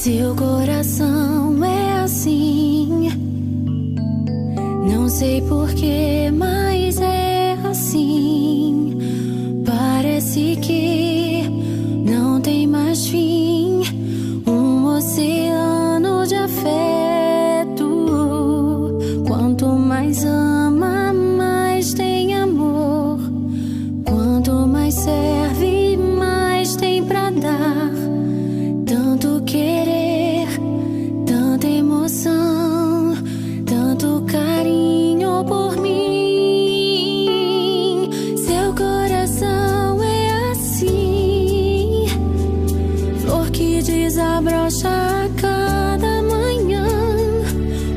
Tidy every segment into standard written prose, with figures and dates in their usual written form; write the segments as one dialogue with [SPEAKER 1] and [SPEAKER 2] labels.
[SPEAKER 1] Seu coração é assim, não sei porquê, mas é assim. Parece que não tem mais fim, um oceano de afeto. Quanto mais ama, mais tem amor. Quanto mais serve, mais tem pra dar. Tanto querer, tanta emoção, tanto carinho por mim. Seu coração é assim, flor que desabrocha a cada manhã,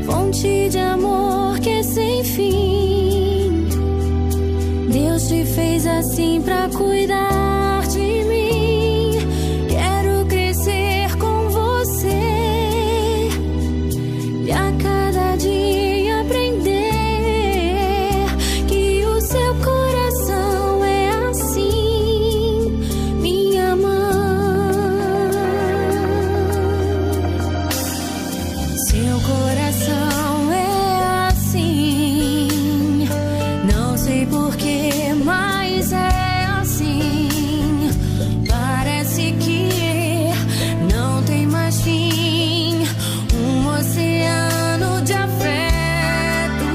[SPEAKER 1] fonte de amor que é sem fim. Deus te fez assim pra cuidar de mim. Quero crescer com você e a cada dia aprender que o seu coração é assim, minha mãe. Seu coração é assim, não sei porquê, mas é assim. Parece que não tem mais fim, um oceano de afeto.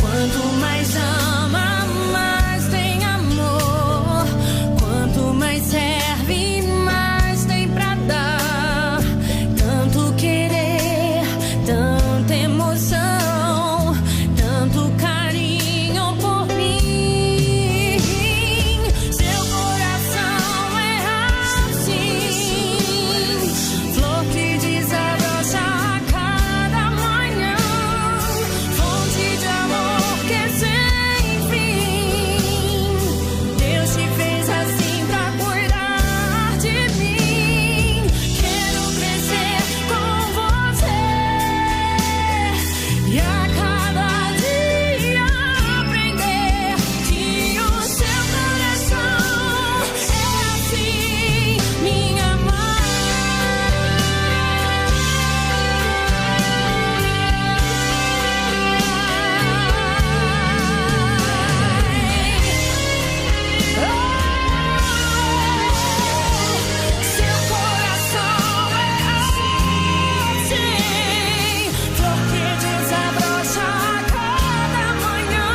[SPEAKER 1] Quanto mais ama, mais tem amor. Quanto mais serve, mais tem pra dar. Tanto querer, tanta emoção, tanto carinho por mim. Seu coração é assim, flor que desabrocha a cada manhã, fonte de amor que é sem fim. Deus te fez assim pra cuidar de mim. Quero crescer com você e a cada dia aprender que o seu coração é assim, minha mãe. Seu coração é assim, flor que desabrocha a cada manhã,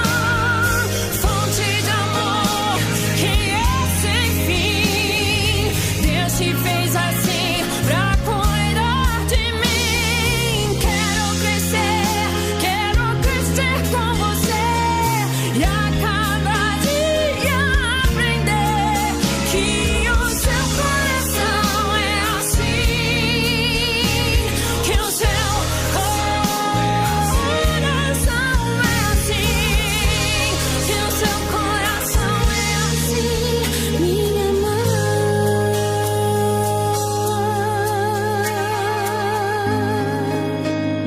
[SPEAKER 1] fonte de amor que é sem fim. Deus te fez assim pra cuidar de mim. Quero crescer com você e a